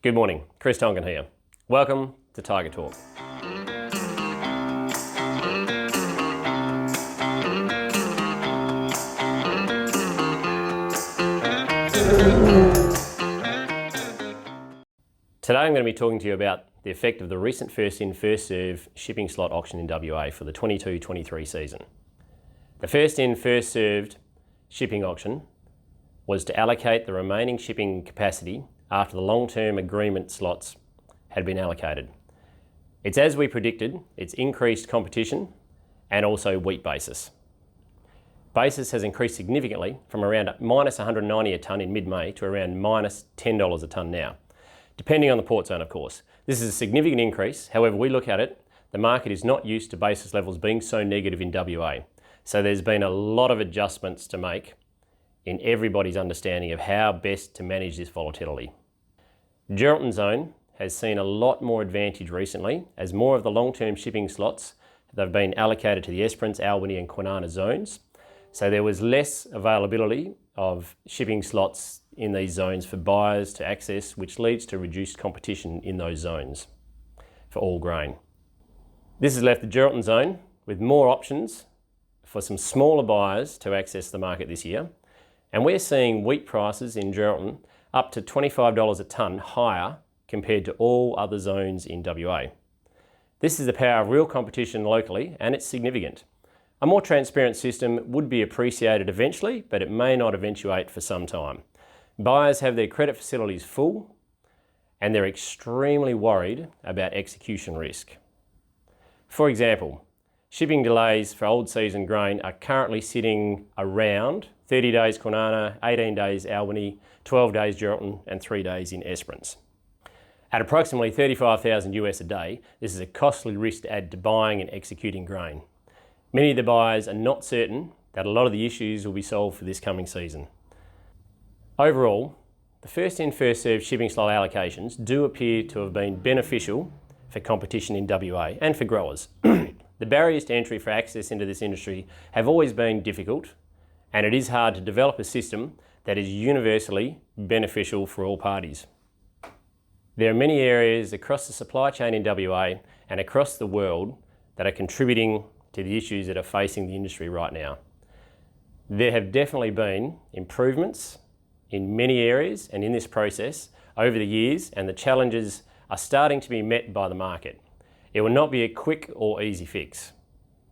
Good morning, Chris Tonkin here. Welcome to Tiger Talk. Today I'm going to be talking to you about the effect of the recent first in, first served shipping slot auction in WA for the 22-23 season. The first in, first served shipping auction was to allocate the remaining shipping capacity after the long-term agreement slots had been allocated. It's as we predicted, it's increased competition and also wheat basis. Basis has increased significantly from around minus 190 a tonne in mid-May to around minus $10 a tonne now, depending on the port zone of course. This is a significant increase, however we look at it, the market is not used to basis levels being so negative in WA. So there's been a lot of adjustments to make in everybody's understanding of how best to manage this volatility. Geraldton zone has seen a lot more advantage recently as more of the long-term shipping slots have been allocated to the Esperance, Albany and Kwinana zones. So there was less availability of shipping slots in these zones for buyers to access, which leads to reduced competition in those zones for all grain. This has left the Geraldton zone with more options for some smaller buyers to access the market this year. And we're seeing wheat prices in Geraldton up to $25 a tonne higher compared to all other zones in WA. This is the power of real competition locally, and it's significant. A more transparent system would be appreciated eventually, but it may not eventuate for some time. Buyers have their credit facilities full, and they're extremely worried about execution risk. For example, shipping delays for old season grain are currently sitting around 30 days Kwinana, 18 days Albany, 12 days Geraldton and 3 days in Esperance. At approximately 35,000 US a day, this is a costly risk to add to buying and executing grain. Many of the buyers are not certain that a lot of the issues will be solved for this coming season. Overall, the first in, first served shipping slot allocations do appear to have been beneficial for competition in WA and for growers. The barriers to entry for access into this industry have always been difficult, and it is hard to develop a system that is universally beneficial for all parties. There are many areas across the supply chain in WA and across the world that are contributing to the issues that are facing the industry right now. There have definitely been improvements in many areas and in this process over the years, and the challenges are starting to be met by the market. It will not be a quick or easy fix.